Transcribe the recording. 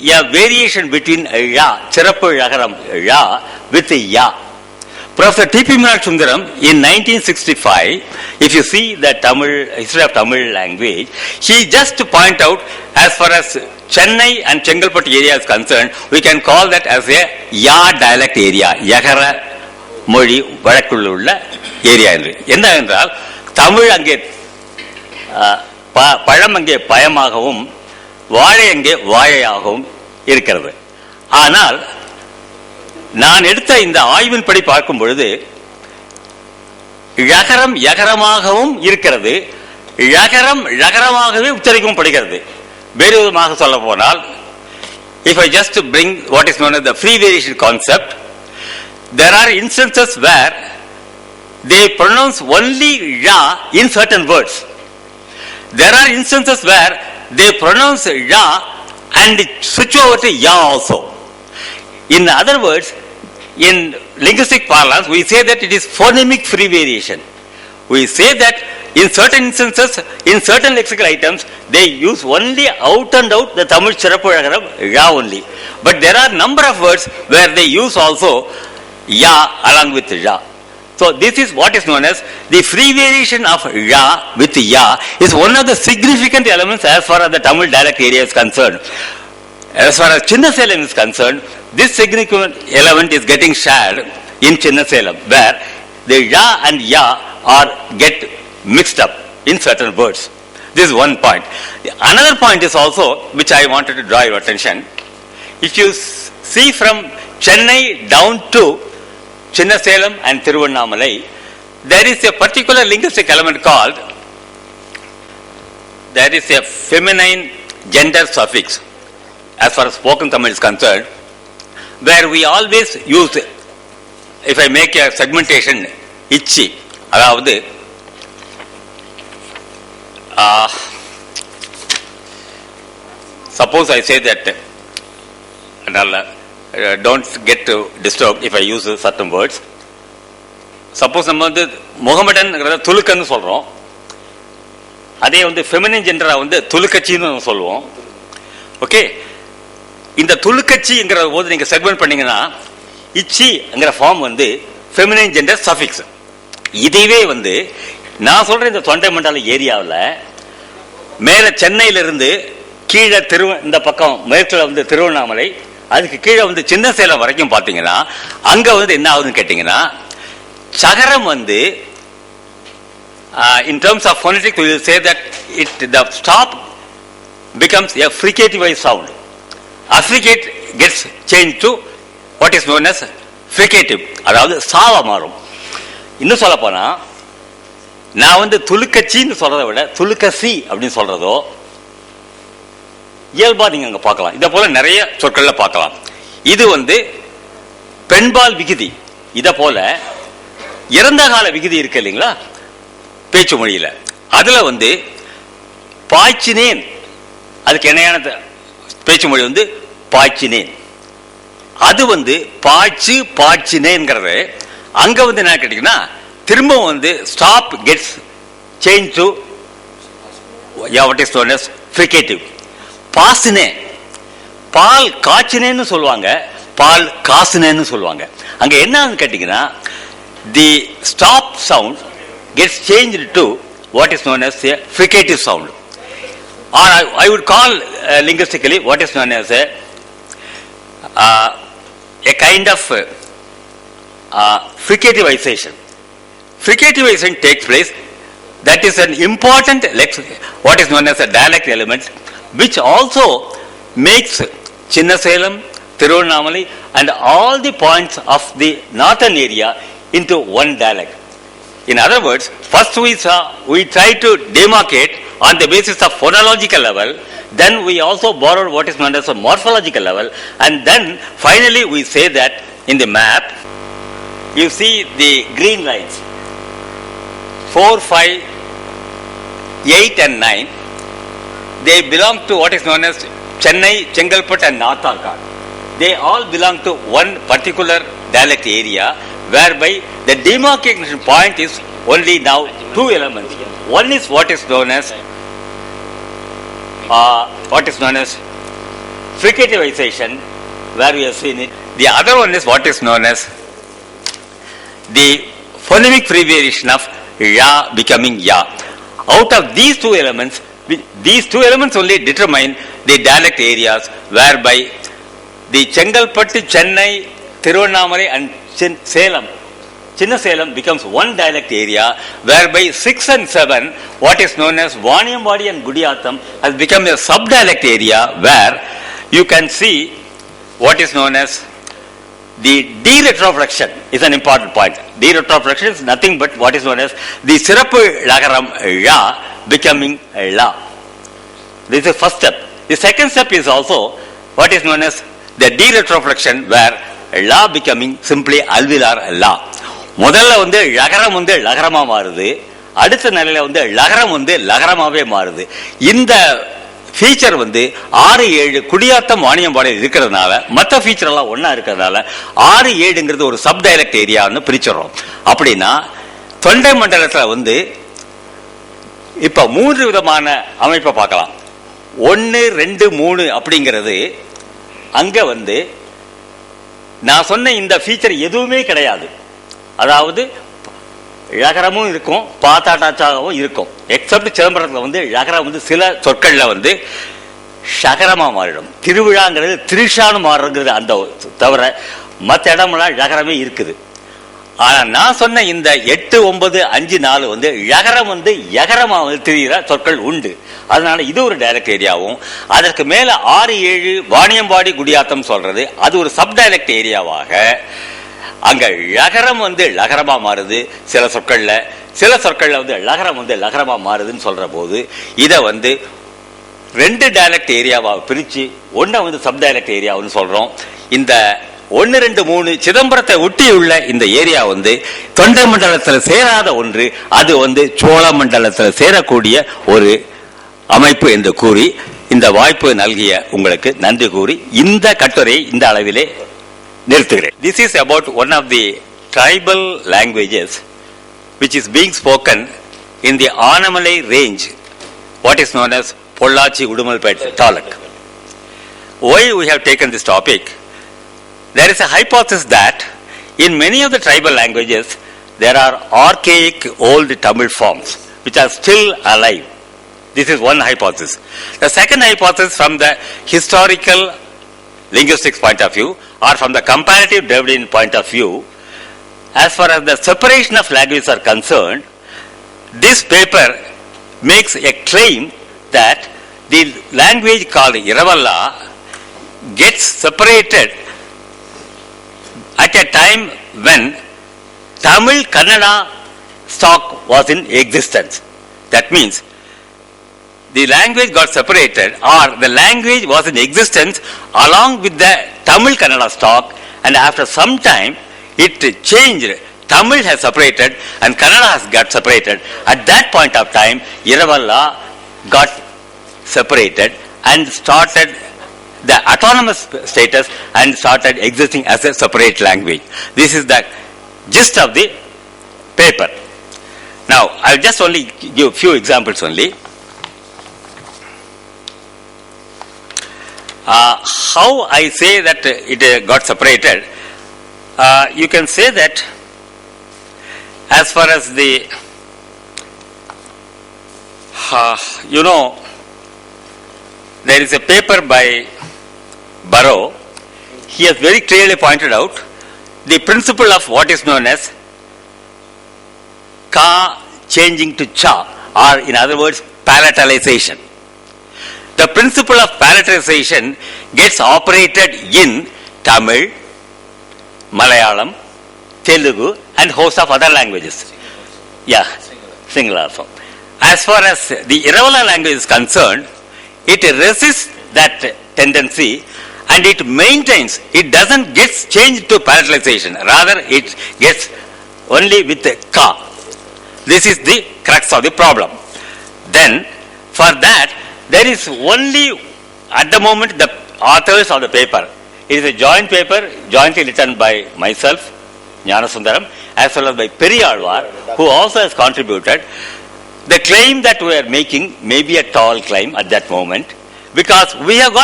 a variation between ya, Chirappu Yagaram ya with ya. Professor T.P. Meena Sundaram in 1965, if you see the history of Tamil language, he just point out as far as Chennai and Chengalpattu area is concerned, we can call that as a ya dialect area, Yagara மொழி வழக்குள்ள உள்ள area என்று. என்னவென்றால் தமிழ் அங்கே பழம் அங்கே பயமாகவும் வாழை அங்கே வாழையாகவும் இருக்கிறது. ஆனால் நான் எடுத்த இந்த ஆய்வின்படி பார்க்கும் பொழுது யகரம் யகரமாகவும் இருக்கிறது, யகரம் யகரமாகவே உச்சரிக்கவும் படுகிறது. வேறு விதமாக சொல்ல போனால், if I just bring what is known as the free variation concept, there are instances where they pronounce only ya in certain words. There are instances where they pronounce ya and switch over to ya also. In other words, in linguistic parlance, we say that it is phonemic free variation. We say that in certain instances, in certain lexical items, they use only out and out the Tamil Chirappu Yagaram ya only. But there are number of words where they use also ya along with ya. So this is what is known as the free variation of ya with ya is one of the significant elements as far as the Tamil dialect area is concerned. As far as Chinnaselam is concerned, this significant element is getting shared in Chinnaselam, where the ya and ya are get mixed up in certain words. This is one point. Another point is also, which I wanted to draw your attention. If you see from Chennai down to Chinnaselam and Thiruvannamalai, there is a particular linguistic element called, there is a feminine gender suffix as far as spoken Tamil is concerned, where we always use, if I make a segmentation, ichi, அதாவது suppose I say that, don't get disturbed if I use certain words. Suppose நம்ம வந்து முகமடன்ங்கிறத துலுக்கன்னு சொல்றோம், அதே வந்து feminine ஜெண்டரா வந்து துலுக்கச்சின்னு சொல்லுவோம். Okay, இந்த துலுக்கச்சிங்கிற போது நீங்க செக்மெண்ட் பண்ணீங்கன்னா இச்சிங்கிற ஃபார்ம் வந்து ஃபெமினின் ஜெண்டர் சஃபிக்ஸ். இதுவே வந்து நான் சொல்ற இந்த தொண்டை மண்டல ஏரியாவில் மேல சென்னையிலிருந்து கீழே இந்த பக்கம் மேற்குல வந்து திருவண்ணாமலை, அதுக்கு கீழே வந்து சின்னசேலம் வரைக்கும் பார்த்தீங்கன்னா அங்க வந்து என்ன ஆகுதுன்னு கேட்டீங்கன்னா, சகரம் வந்து in terms of phonetics we will say that the stop becomes a fricative sound. Affricate gets changed to what is known as fricative, அதாவது சாவா மாறும். இன்னும் சொல்ல போனா, நான் வந்து துலுக்கச்சின்னு சொல்றதை விட துலுக்கசி அப்படின்னு சொல்றதோ இயல்பா நீங்க அங்க பார்க்கலாம். இதை போல நிறைய சொற்கள்ல பார்க்கலாம். இது வந்து பெண்பால் விகுதி. இத போல இறந்த கால விகுதி இருக்கு இல்லைங்களா பேச்சு மொழியில, அதுல வந்து பாய்ச்சினேன், அதுக்கு இணையான பேச்சு மொழி வந்து பாய்ச்சினேன். அது வந்து பாய்ச்சு பாய்ச்சினேங்கிறது அங்க வந்து என்ன கேட்டீங்கன்னா திரும்பவும் வந்து stop gets change to what is known as fricative. பாசினே, பால் காய்ச்சினேன்னு சொல்லுவாங்க, பால் காசுனேன்னு சொல்லுவாங்க. அங்க என்னன்னு கேட்டீங்கன்னா the stop sound gets change to what is known as a fricative sound, or I would call linguistically what is known as a kind of fricativization. Fricativization takes place. That is an important what is known as a dialect element, which also makes Chinnaselam, Thiruvannamalai and all the points of the northern area into one dialect. In other words, first we try to demarcate on the basis of phonological level, then we also borrowed what is known as a morphological level, and then finally we say that in the map you see the green lines 4, 5, 8 and 9, they belong to what is known as Chennai, Chengalpattu and North Arcot. They all belong to one particular dialect area, whereby the demarcation point is only now two elements. One is what is known as fricativization where we have seen it. The other one is what is known as the phonemic free variation of ya becoming ya. Out of these two elements only determine the dialect areas whereby the Chengalpattu, Chennai, Tirunnamalai and Salem, Chinna Salem becomes one dialect area, whereby 6 and 7, what is known as Vaniyambadi and Gudiyatham, has become a sub-dialect area where you can see what is known as the de-retroflexion is an important point. De-retroflexion is nothing but what is known as the Sirappu Lagaram Ya becoming La. This is the first step. The second step is also what is known as the de-retroflexion where La becoming simply alveolar La. முதல்ல லகரம் லகரமா மாறுது, அடுத்த நிலையில லகரம் லகரமாவே மாறுது. இந்த feature 6-7 Gudiyatham வாணியம்பாடியில் இருக்கிறதுனால மற்ற ஃபீச்சர் எல்லாம் ஒன்னா இருக்கிறதுனால 6-7ங்கிறது ஒரு சப் டைலக்ட் ஏரியான்னு பிரிச்சுறோம். அப்படின்னா தொண்டை மண்டலத்தில் இப்ப 3 விதமான அமைப்பை பார்க்கலாம். 1, 2, 3 அப்படிங்கிறது அங்க நான் சொன்ன இந்த ஃபீச்சர் எதுவுமே கிடையாது. அதாவது ழகரமும் இருக்கும், பாத்தாட்டாச்சாகவும் இருக்கும். எக்ஸப்ட் சிதம்பரத்தில் ழகரம் சில சொற்கள்ல ஷகரமா மாறிடும். திருவிழாங்கிறது திருஷான்னு மாறுறது அந்த தவிர மற்ற இடமெல்லாம் ழகரமே இருக்குது. ஆனா நான் சொன்ன இந்த 8, 9, 5, 4 ழகரம் யகரமா தெரிகிற சொற்கள் உண்டு. அதனால இது ஒரு டைலக்ட் ஏரியாவும், அதற்கு மேல 6-7 வாணியம்பாடி குடியாத்தம் சொல்றது அது ஒரு சப் டைலக்ட் ஏரியாவாக அங்க ழகரம் லகரமா மாறுது. சில சொற்கள்ல ழகரம் லகரமா மாறுதுன்னு சொல்ற போது இத 2 டைலக்ட் ஏரியாவாக பிரிச்சு ஒன்ன சப் டைலக்ட் ஏரியாவுன்னு சொல்றோம். இந்த 1, 2, 3 சிதம்பரத்தை ஒட்டியுள்ள இந்த ஏரியா தொண்டை மண்டலத்தில் சேராத ஒன்று, அது சோழ மண்டலத்தில் சேரக்கூடிய ஒரு அமைப்பு என்று கூறி இந்த வாய்ப்பு நல்கிய உங்களுக்கு நன்றி கூறி இந்த கட்டுரையை இந்த அளவிலே நிறுத்துகிறேன். This is about one of the tribal languages which is being spoken in the Anamalai range, what is known as Pollachi Udumalpet Taluk. Why we have taken this topic? There is a hypothesis that in many of the tribal languages there are archaic old Tamil forms which are still alive. This is one hypothesis. The second hypothesis from the historical linguistics point of view or from the comparative Dravidian point of view, as far as the separation of languages are concerned, this paper makes a claim that the language called Iravalla gets separated at a time when Tamil Kannada stock was in existence. That means the language got separated, or the language was in existence along with the Tamil Kannada stock, and after some time it changed. Tamil has separated and Kannada has got separated. At that point of time, Iravalla got separated and started the autonomous status and started existing as a separate language. This is the gist of the paper. Now, I'll just only give a few examples only. How I say that it got separated, you can say that as far as the there is a paper by Barrow. He has very clearly pointed out the principle of what is known as ka changing to cha, or in other words palatalization. The principle of palatalization gets operated in Tamil, Malayalam, Telugu and host of other languages. Yeah, Sinhala also. As far as the Iravalla language is concerned, it resists that tendency and it maintains, it doesn't get changed to palatalization, rather it gets only with the ka. This is the crux of the problem. Then for that there is only at the moment the authors of the paper. It is a joint paper, jointly written by myself, Gnanasundaram, as well as by Periyalvar, who also has contributed. The claim that we are making may be a tall claim at that moment, because we have got